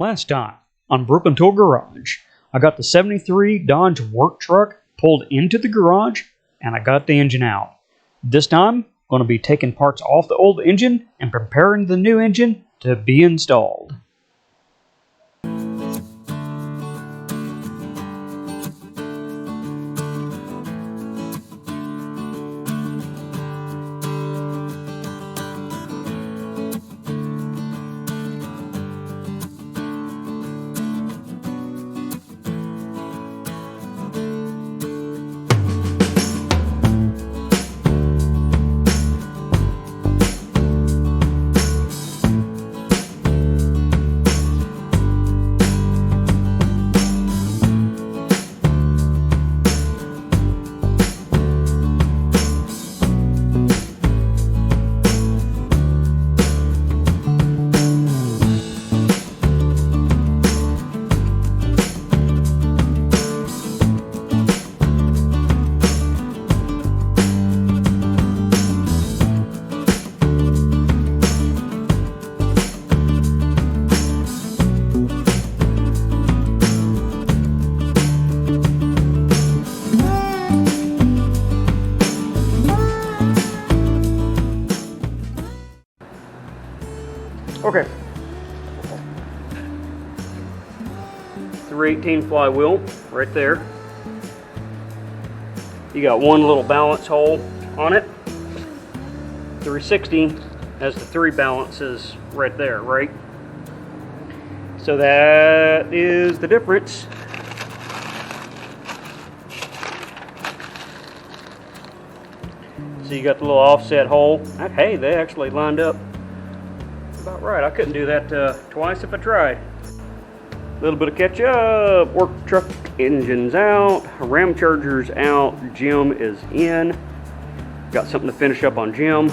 Last time on Broken Tool Garage, I got the 73 Dodge work truck pulled into the garage and I got the engine out. This time, I'm going to be taking parts off the old engine and preparing the new engine to be installed. Okay, 318 flywheel right there. You got one little balance hole on it. 360 has the 3 balances right there, right? So that is the difference. So you got the little offset hole. Hey, they actually lined up about right. I couldn't do that twice if I tried. A little bit of catch up. Work truck engine's out. Ram charger's out. Jim is in. Got something to finish up on Jim.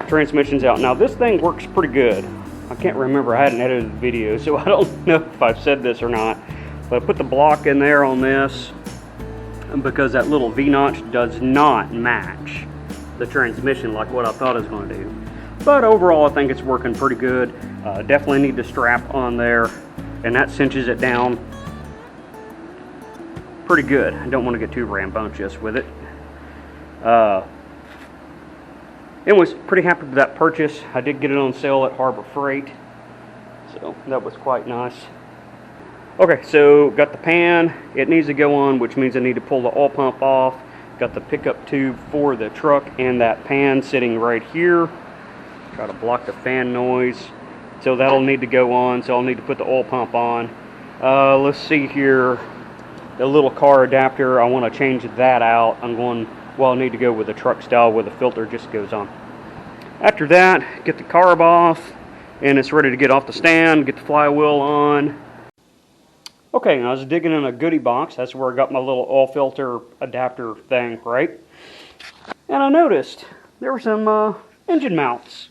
Transmission's out. Now this thing works pretty good. I can't remember. I hadn't edited the video, so I don't know if I've said this or not. But I put the block in there on this because that little V-notch does not match the transmission like what I thought it was going to do. But overall, I think it's working pretty good. Definitely need the strap on there, and that cinches it down pretty good. I don't want to get too rambunctious with it. Anyways, pretty happy with that purchase. I did get it on sale at Harbor Freight, so that was quite nice. Okay, so got the pan. It needs to go on, which means I need to pull the oil pump off. Got the pickup tube for the truck and that pan sitting right here. Try to block the fan noise. So that'll need to go on, so I'll need to put the oil pump on. Let's see here. The little car adapter, I want to change that out. I'll need to go with the truck style where the filter just goes on. After that, get the carb off, and it's ready to get off the stand, get the flywheel on. Okay, I was digging in a goodie box. That's where I got my little oil filter adapter thing, right? And I noticed there were some engine mounts.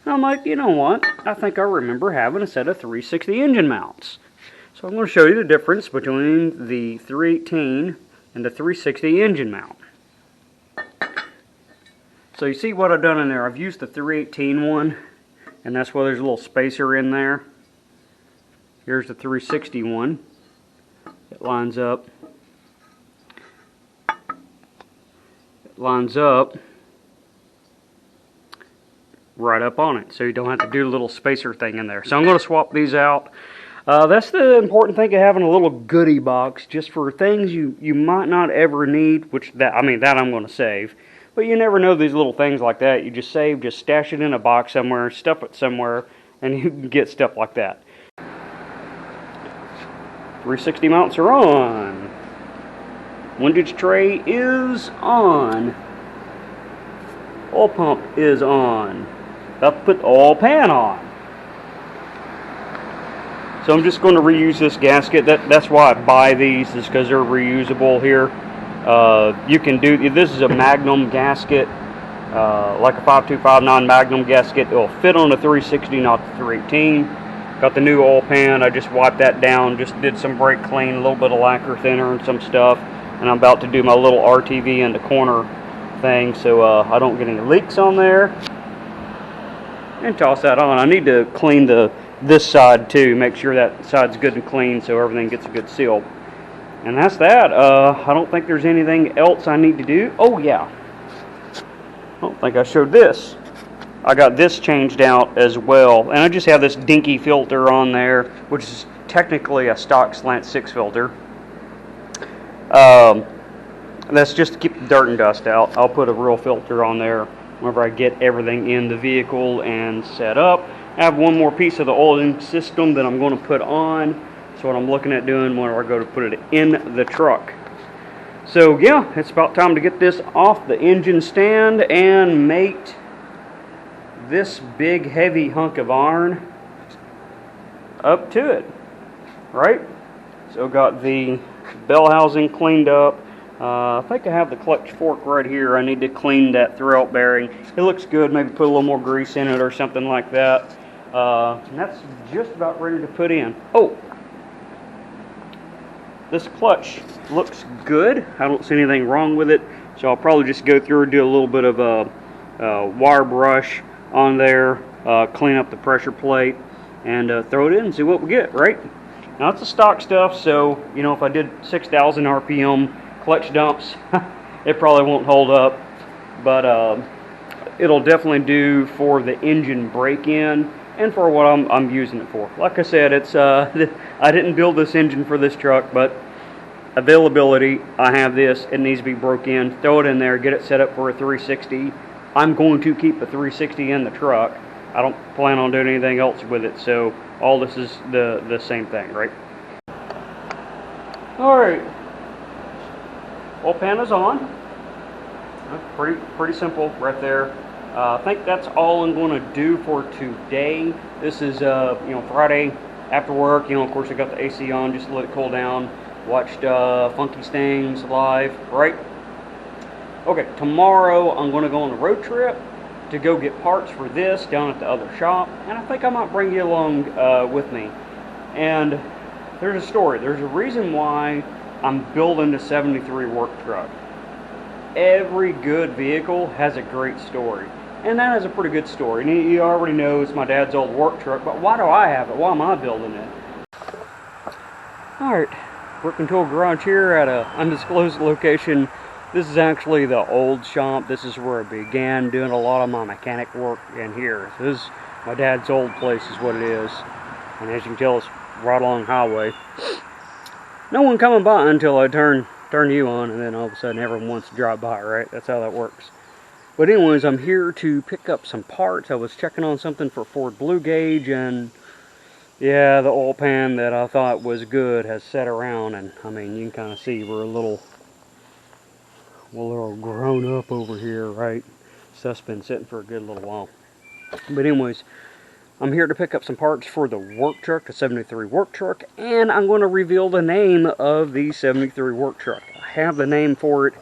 And I'm like, you know what? I think I remember having a set of 360 engine mounts. So I'm going to show you the difference between the 318 and the 360 engine mount. So you see what I've done in there. I've used the 318 one, and that's why there's a little spacer in there. Here's the 360 one. It lines up. It lines up right up on it, so you don't have to do the little spacer thing in there. So I'm going to swap these out. That's the important thing of having a little goodie box, just for things you might not ever need, that I'm going to save. But you never know, these little things like that. You just save, just stash it in a box somewhere, stuff it somewhere, and you can get stuff like that. 360 mounts are on. Windage tray is on. Oil pump is on. About to put the oil pan on. So I'm just going to reuse this gasket. That's why I buy these, is because they're reusable here. You can do, this is a Magnum gasket, like a 5259 Magnum gasket. It'll fit on the 360, not the 318. Got the new oil pan. I just wiped that down, just did some brake clean, a little bit of lacquer thinner and some stuff. And I'm about to do my little RTV in the corner thing, so I don't get any leaks on there. And toss that on. I need to clean the this side too. Make sure that side's good and clean so everything gets a good seal. And that's that. I don't think there's anything else I need to do. Oh yeah, I don't think I showed this. I got this changed out as well, and I just have this dinky filter on there, which is technically a stock slant 6 filter. That's just to keep the dirt and dust out. I'll put a real filter on there whenever I get everything in the vehicle and set up. I have one more piece of the oiling system that I'm going to put on. That's what I'm looking at doing whenever I go to put it in the truck. So yeah, it's about time to get this off the engine stand and mate this big heavy hunk of iron up to it, right? So got the bell housing cleaned up. I think I have the clutch fork right here. I need to clean that throughout bearing. It looks good. Maybe put a little more grease in it or something like that. And that's just about ready to put in. Oh, this clutch looks good. I don't see anything wrong with it. So I'll probably just go through and do a little bit of a wire brush on there, clean up the pressure plate, and throw it in and see what we get, right? Now it's the stock stuff, so you know, if I did 6,000 RPM clutch dumps, it probably won't hold up, but it'll definitely do for the engine break-in and for what I'm using it for. Like I said, it's I didn't build this engine for this truck, but availability, I have this. It needs to be broke in. Throw it in there, get it set up for a 360. I'm going to keep the 360 in the truck. I don't plan on doing anything else with it, so all this is the same thing, right? All right, oil pan is on. Pretty simple right there. I think that's all I'm going to do for today. This is you know, Friday after work. You know, of course I got the AC on just to let it cool down. Watched Funky Stings live, right? Okay, tomorrow I'm going to go on a road trip to go get parts for this down at the other shop, and I think I might bring you along with me. And there's a story. There's a reason why I'm building the 73 work truck. Every good vehicle has a great story, and that is a pretty good story. And you already know it's my dad's old work truck, but why do I have it? Why am I building it? Alright, working tool garage here at an undisclosed location. This is actually the old shop. This is where I began doing a lot of my mechanic work in here. So this is my dad's old place is what it is. And as you can tell, it's right along the highway. No one coming by until I turn you on, and then all of a sudden everyone wants to drive by, right? That's how that works. But anyways, I'm here to pick up some parts. I was checking on something for Ford Blue Gauge, and yeah, the oil pan that I thought was good has set around, and I mean, you can kind of see we're a little grown up over here, right? Stuff's been sitting for a good little while. But anyways, I'm here to pick up some parts for the work truck, the 73 work truck, and I'm going to reveal the name of the 73 work truck. I have the name for it,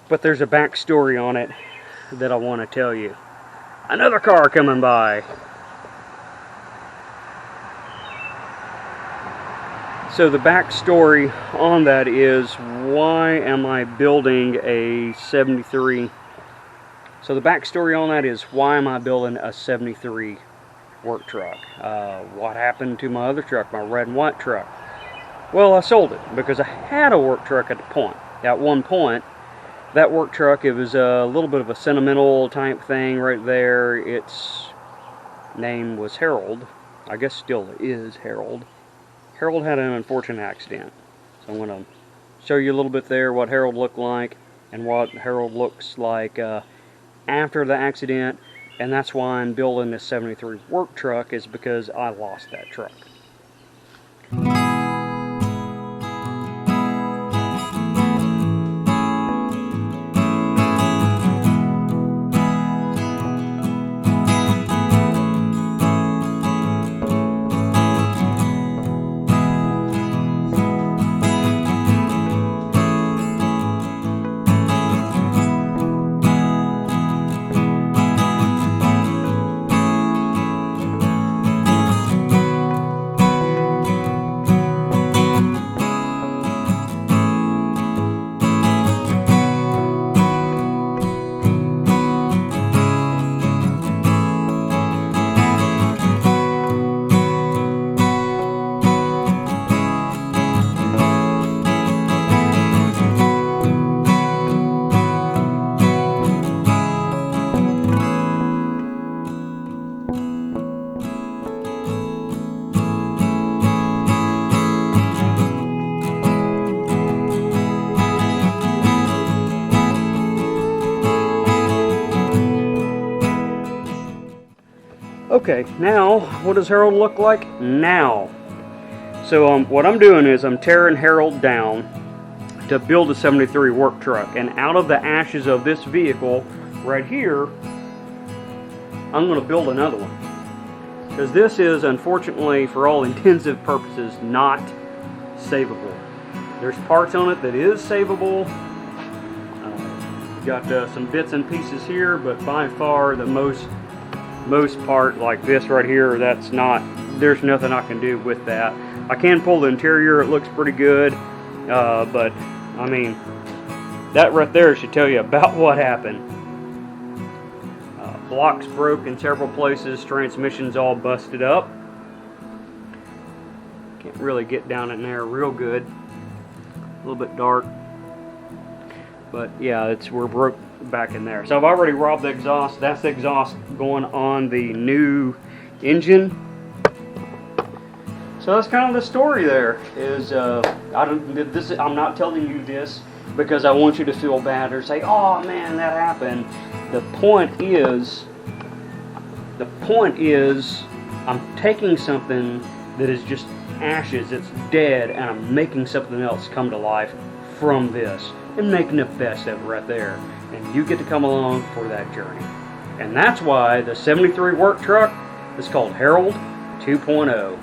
but there's a backstory on it that I want to tell you. Another car coming by. So the backstory on that is, why am I building a 73? So the backstory on that is, why am I building a 73 work truck? What happened to my other truck, my red and white truck? Well, I sold it because I had a work truck at one point. That work truck, it was a little bit of a sentimental type thing right there. Its name was Harold. I guess still is Harold. Harold had an unfortunate accident. So I'm going to show you a little bit there what Harold looked like and what Harold looks like after the accident. And that's why I'm building this 73 work truck, is because I lost that truck. Okay, now what does Harold look like now? So what I'm doing is I'm tearing Harold down to build a 73 work truck, and out of the ashes of this vehicle right here, I'm going to build another one, because this is, unfortunately, for all intensive purposes, not savable. There's parts on it that is savable. Got some bits and pieces here, but by far the most part, like this right here, that's not, there's nothing I can do with that. I can pull the interior, it looks pretty good, but I mean, that right there should tell you about what happened. Blocks broke in several places, transmission's all busted up. Can't really get down in there real good. A little bit dark. But yeah, we're broke back in there. So I've already robbed the exhaust. That's the exhaust going on the new engine. So that's kind of the story there. Is I'm not telling you this because I want you to feel bad or say, "Oh man, that happened." The point is, I'm taking something that is just ashes, it's dead, and I'm making something else come to life from this, and making the best of it right there. And you get to come along for that journey. And that's why the 73 work truck is called Harold 2.0.